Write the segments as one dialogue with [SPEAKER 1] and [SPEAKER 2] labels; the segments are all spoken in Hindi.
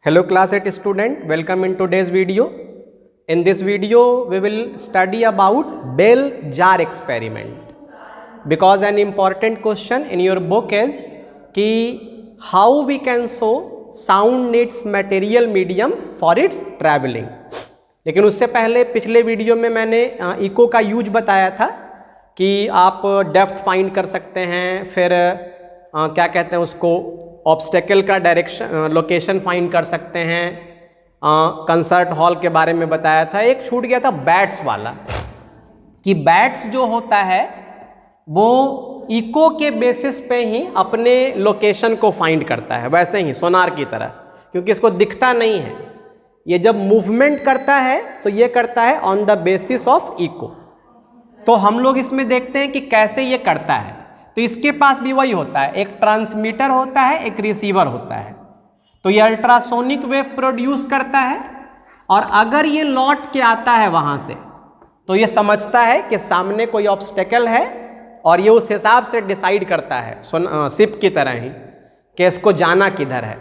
[SPEAKER 1] Hello class 8 student, welcome in today's video. In this video we will study about bell jar experiment because an important question in your book is कि how we can show sound needs material medium for its traveling. लेकिन उससे पहले पिछले वीडियो में मैंने इको का यूज बताया था कि आप डेप्थ फाइंड कर सकते हैं, फिर क्या कहते हैं उसको ऑब्स्टेकल का डायरेक्शन लोकेशन फाइंड कर सकते हैं, कंसर्ट हॉल के बारे में बताया था। एक छूट गया था बैट्स वाला कि बैट्स जो होता है वो इको के बेसिस पे ही अपने लोकेशन को फाइंड करता है, वैसे ही सोनार की तरह, क्योंकि इसको दिखता नहीं है। ये जब मूवमेंट करता है तो ये करता है on the basis of echo. तो हम लोग इसमें देखते हैं कि कैसे ये करता है। तो इसके पास भी वही होता है, एक ट्रांसमीटर होता है, एक रिसीवर होता है। तो ये अल्ट्रासोनिक वेव प्रोड्यूस करता है और अगर ये लौट के आता है वहां से तो ये समझता है कि सामने कोई ऑब्स्टेकल है और ये उस हिसाब से डिसाइड करता है शिप की तरह ही कि इसको जाना किधर है।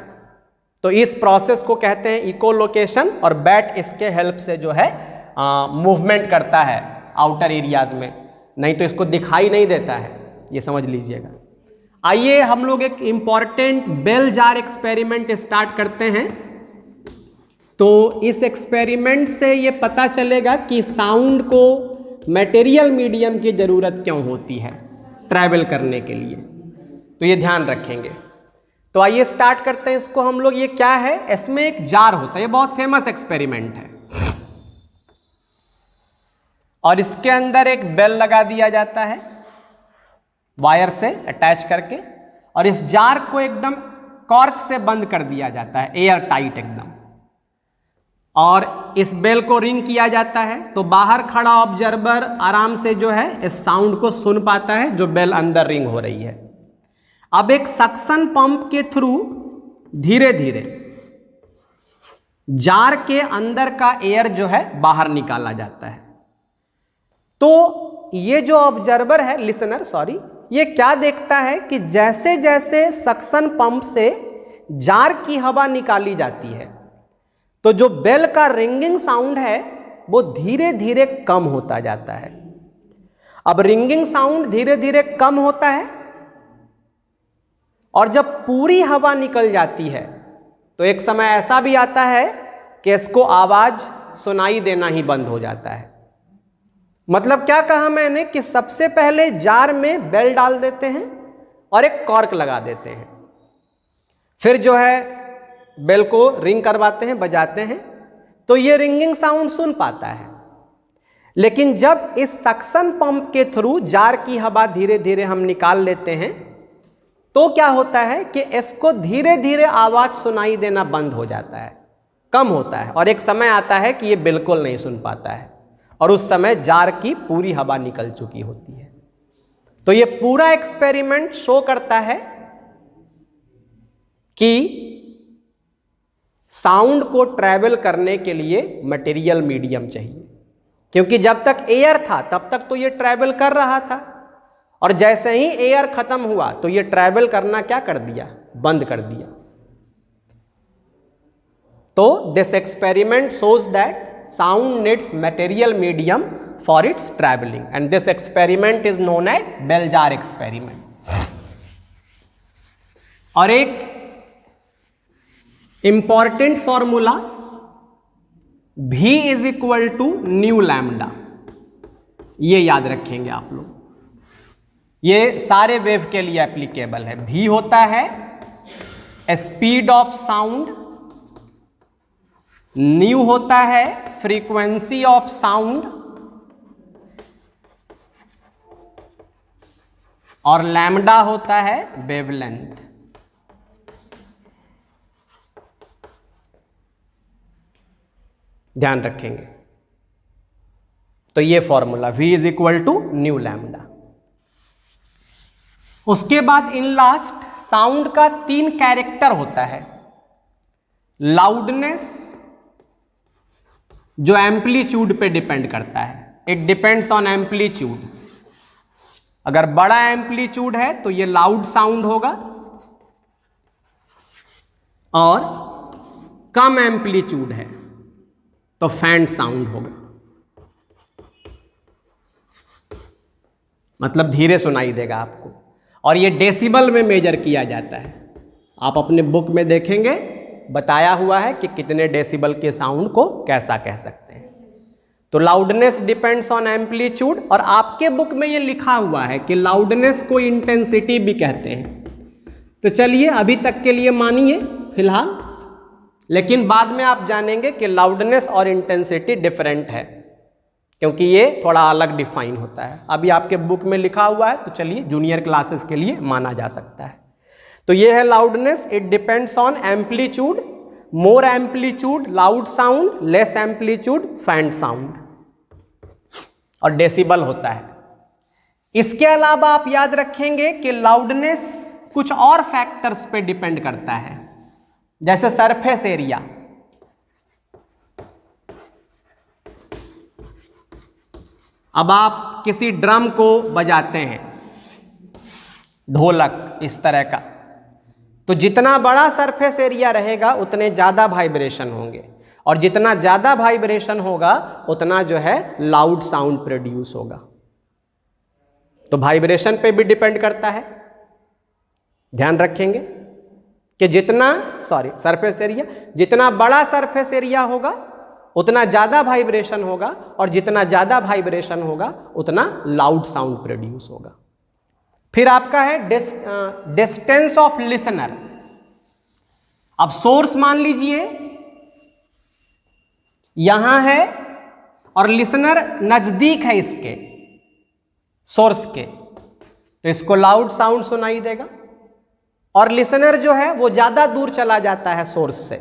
[SPEAKER 1] तो इस प्रोसेस को कहते हैं इको लोकेशन और बैट इसके हेल्प से जो है मूवमेंट करता है आउटर एरियाज में, नहीं तो इसको दिखाई नहीं देता है, ये समझ लीजिएगा। आइए हम लोग एक important bell jar experiment start करते हैं। तो इस एक्सपेरिमेंट से ये पता चलेगा कि साउंड को मटेरियल मीडियम की ज़रूरत क्यों होती है ट्रैवल करने के लिए, तो ये ध्यान रखेंगे। तो आइए स्टार्ट करते हैं इसको हम लोग। ये क्या है, इसमें एक जार होता है, ये बहुत फेमस एक्सपेरिमेंट है और इसके अंदर एक बेल लगा दिया जाता है वायर से अटैच करके, और इस जार को एकदम कॉर्क से बंद कर दिया जाता है, एयर टाइट एकदम, और इस बेल को रिंग किया जाता है। तो बाहर खड़ा ऑब्जर्वर आराम से जो है इस साउंड को सुन पाता है जो बेल अंदर रिंग हो रही है। अब एक सक्शन पंप के थ्रू धीरे धीरे जार के अंदर का एयर जो है बाहर निकाला जाता है। तो ये जो ऑब्जर्वर है, लिसनर सॉरी, ये क्या देखता है कि जैसे जैसे सक्शन पंप से जार की हवा निकाली जाती है तो जो बेल का रिंगिंग साउंड है वो धीरे धीरे कम होता जाता है। अब रिंगिंग साउंड धीरे धीरे कम होता है और जब पूरी हवा निकल जाती है तो एक समय ऐसा भी आता है कि इसको आवाज सुनाई देना ही बंद हो जाता है। मतलब क्या कहा मैंने कि सबसे पहले जार में बेल डाल देते हैं और एक कॉर्क लगा देते हैं, फिर जो है बेल को रिंग करवाते हैं, बजाते हैं, तो ये रिंगिंग साउंड सुन पाता है। लेकिन जब इस सक्शन पंप के थ्रू जार की हवा धीरे धीरे हम निकाल लेते हैं तो क्या होता है कि इसको धीरे धीरे आवाज सुनाई देना बंद हो जाता है, कम होता है, और एक समय आता है कि ये बिल्कुल नहीं सुन पाता है और उस समय जार की पूरी हवा निकल चुकी होती है। तो ये पूरा एक्सपेरिमेंट शो करता है कि साउंड को ट्रैवल करने के लिए मटेरियल मीडियम चाहिए, क्योंकि जब तक एयर था तब तक तो ये ट्रैवल कर रहा था और जैसे ही एयर खत्म हुआ तो ये ट्रैवल करना क्या कर दिया, बंद कर दिया। तो this experiment shows that sound needs material medium for its traveling and this experiment is known as bell jar experiment. और एक important formula V is equal to nu lambda, ये याद रखेंगे आप लोग, ये सारे वेव के लिए एप्लीकेबल है। V होता है स्पीड ऑफ साउंड, न्यू होता है फ्रीक्वेंसी ऑफ साउंड और लैम्डा होता है वेवलेंथ। ध्यान रखेंगे। तो ये formula V is equal to nu lambda. उसके बाद इन लास्ट साउंड का 3 कैरेक्टर होता है। लाउडनेस जो एम्पलीट्यूड पे डिपेंड करता है, इट डिपेंड्स ऑन एम्पलीट्यूड। अगर बड़ा एम्पलीट्यूड है तो ये लाउड साउंड होगा, और कम एम्पलीट्यूड है तो फैंट साउंड होगा, मतलब धीरे सुनाई देगा आपको। और ये डेसिबल में मेजर किया जाता है। आप अपने बुक में देखेंगे बताया हुआ है कि कितने डेसिबल के साउंड को कैसा कह सकते हैं। तो लाउडनेस डिपेंड्स ऑन एम्पलीट्यूड, और आपके बुक में ये लिखा हुआ है कि लाउडनेस को इंटेंसिटी भी कहते हैं। तो चलिए अभी तक के लिए मानिए फिलहाल, लेकिन बाद में आप जानेंगे कि लाउडनेस और इंटेंसिटी डिफरेंट है, क्योंकि ये थोड़ा अलग डिफाइन होता है। अभी आपके बुक में लिखा हुआ है, तो चलिए जूनियर क्लासेस के लिए माना जा सकता है। तो ये है loudness, it depends on amplitude, more amplitude loud sound, less amplitude faint sound, और डेसिबल होता है। इसके अलावा आप याद रखेंगे कि लाउडनेस कुछ और फैक्टर्स पे डिपेंड करता है, जैसे सरफेस एरिया। अब आप किसी ड्रम को बजाते हैं, ढोलक इस तरह का, तो जितना बड़ा सरफेस एरिया रहेगा उतने ज़्यादा वाइब्रेशन होंगे, और जितना ज़्यादा वाइब्रेशन होगा उतना जो है लाउड साउंड प्रोड्यूस होगा। तो वाइब्रेशन पे भी डिपेंड करता है, ध्यान रखेंगे कि सरफेस एरिया, जितना बड़ा सरफेस एरिया होगा उतना ज़्यादा वाइब्रेशन होगा, और जितना ज़्यादा वाइब्रेशन होगा उतना लाउड साउंड प्रोड्यूस होगा। फिर आपका है डिस्टेंस ऑफ लिसनर। अब सोर्स मान लीजिए यहां है और लिसनर नजदीक है इसके सोर्स के, तो इसको लाउड साउंड सुनाई देगा। और लिसनर जो है वो ज्यादा दूर चला जाता है सोर्स से,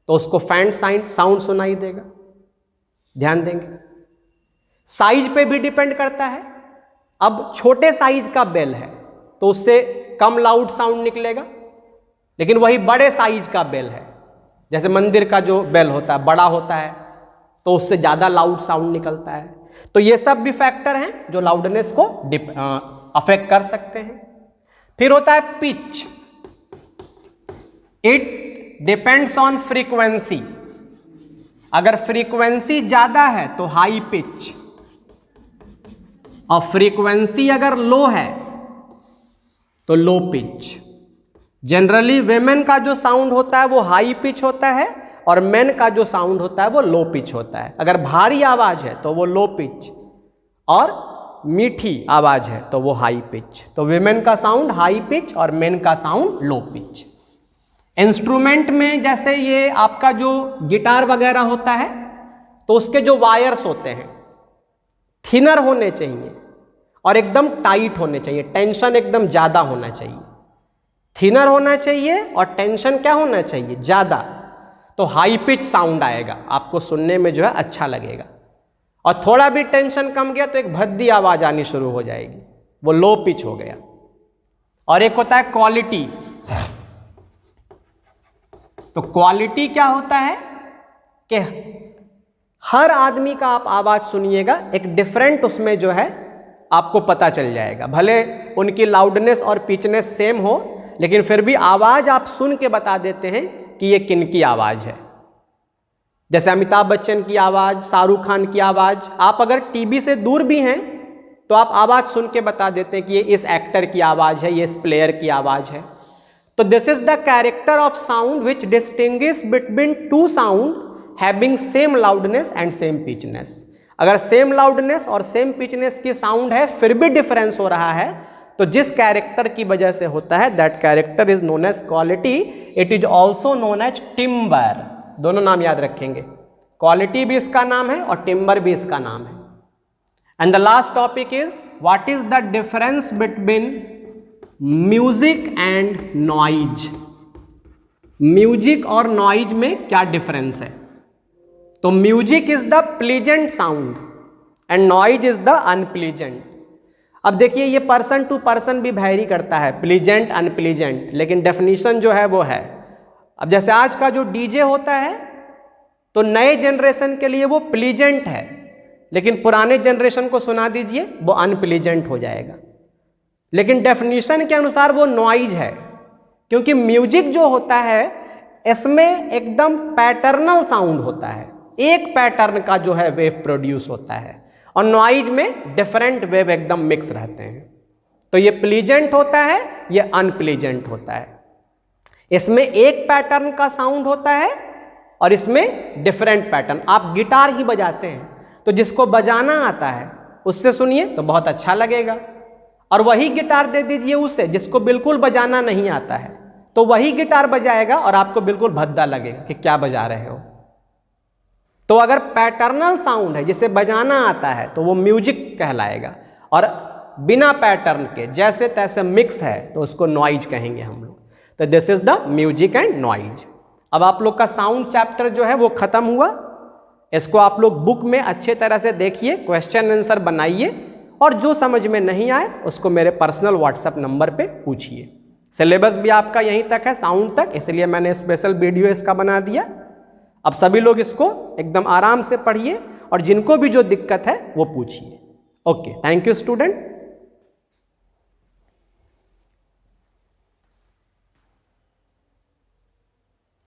[SPEAKER 1] तो उसको फैंट साउंड सुनाई देगा। ध्यान देंगे। साइज पे भी डिपेंड करता है। अब छोटे साइज का बेल है तो उससे कम लाउड साउंड निकलेगा, लेकिन वही बड़े साइज का बेल है, जैसे मंदिर का जो बेल होता है बड़ा होता है तो उससे ज़्यादा लाउड साउंड निकलता है। तो ये सब भी फैक्टर हैं जो लाउडनेस को अफेक्ट कर सकते हैं। फिर होता है pitch. It depends on frequency. अगर फ्रीक्वेंसी ज़्यादा है तो हाई पिच, और फ्रीक्वेंसी अगर लो है तो लो पिच। जनरली वेमेन का जो साउंड होता है वो हाई पिच होता है, और मेन का जो साउंड होता है वो लो पिच होता है। अगर भारी आवाज है तो वो लो पिच, और मीठी आवाज है तो वो हाई पिच। तो वेमेन का साउंड हाई पिच और मेन का साउंड लो पिच। इंस्ट्रूमेंट में जैसे ये आपका जो गिटार वगैरह होता है तो उसके जो वायर्स होते हैं थिनर होने चाहिए और एकदम टाइट होने चाहिए, टेंशन एकदम ज़्यादा होना चाहिए। थिनर होना चाहिए और टेंशन क्या होना चाहिए, ज़्यादा, तो हाई पिच साउंड आएगा, आपको सुनने में जो है अच्छा लगेगा। और थोड़ा भी टेंशन कम गया तो एक भद्दी आवाज़ आनी शुरू हो जाएगी, वो लो पिच हो गया। और एक होता है क्वालिटी। तो क्वालिटी क्या होता है कि हर आदमी का आप आवाज़ सुनिएगा, एक डिफरेंट उसमें जो है आपको पता चल जाएगा। भले उनकी लाउडनेस और पिचनेस सेम हो, लेकिन फिर भी आवाज़ आप सुन के बता देते हैं कि ये किन की आवाज़ है। जैसे अमिताभ बच्चन की आवाज़, शाहरुख खान की आवाज़, आप अगर टीवी से दूर भी हैं तो आप आवाज़ सुन के बता देते हैं कि ये इस एक्टर की आवाज़ है, ये इस प्लेयर की आवाज़ है। तो this is the character of sound which distinguish between two sound having same loudness and same pitchness. अगर सेम लाउडनेस और सेम पिचनेस की साउंड है फिर भी डिफरेंस हो रहा है, तो जिस कैरेक्टर की वजह से होता है that character is known as quality. It is also known as timbre. दोनों नाम याद रखेंगे, क्वालिटी भी इसका नाम है और टिम्बर भी इसका नाम है। And the last topic is what is the difference between music and noise. Music और नॉइज में क्या डिफरेंस है? तो music is the pleasant sound and noise is the unpleasant. अब देखिए ये पर्सन टू पर्सन भी वैरी करता है, प्लीजेंट अनप्लीजेंट, लेकिन डेफिनेशन जो है वो है। अब जैसे आज का जो डीजे होता है तो नए जनरेशन के लिए वो प्लीजेंट है, लेकिन पुराने जनरेशन को सुना दीजिए वो अनप्लीजेंट हो जाएगा। लेकिन डेफिनेशन के अनुसार वो नॉइज है, क्योंकि म्यूजिक जो होता है इसमें एकदम पैटर्नल साउंड होता है, एक पैटर्न का जो है वेव प्रोड्यूस होता है, और नॉइज में डिफरेंट वेव एकदम मिक्स रहते हैं। तो ये प्लीजेंट होता है, ये अनप्लीजेंट होता है। इसमें एक पैटर्न का साउंड होता है और इसमें डिफरेंट पैटर्न। आप गिटार ही बजाते हैं तो जिसको बजाना आता है उससे सुनिए तो बहुत अच्छा लगेगा, और वही गिटार दे दीजिए उससे जिसको बिल्कुल बजाना नहीं आता है, तो वही गिटार बजाएगा और आपको बिल्कुल भद्दा लगेगा कि क्या बजा रहे हो। तो अगर पैटर्नल साउंड है जिसे बजाना आता है तो वो म्यूजिक कहलाएगा, और बिना पैटर्न के जैसे तैसे मिक्स है तो उसको नॉइज कहेंगे हम लोग। तो this is the music and noise. अब आप लोग का साउंड चैप्टर जो है वो खत्म हुआ। इसको आप लोग बुक में अच्छे तरह से देखिए, क्वेश्चन आंसर बनाइए, और जो समझ में नहीं आए उसको मेरे पर्सनल व्हाट्सएप नंबर पे पूछिए। सिलेबस भी आपका यहीं तक है, साउंड तक, इसलिए मैंने स्पेशल वीडियो इसका बना दिया। अब सभी लोग इसको एकदम आराम से पढ़िए और जिनको भी जो दिक्कत है वो पूछिए। Okay, thank you student.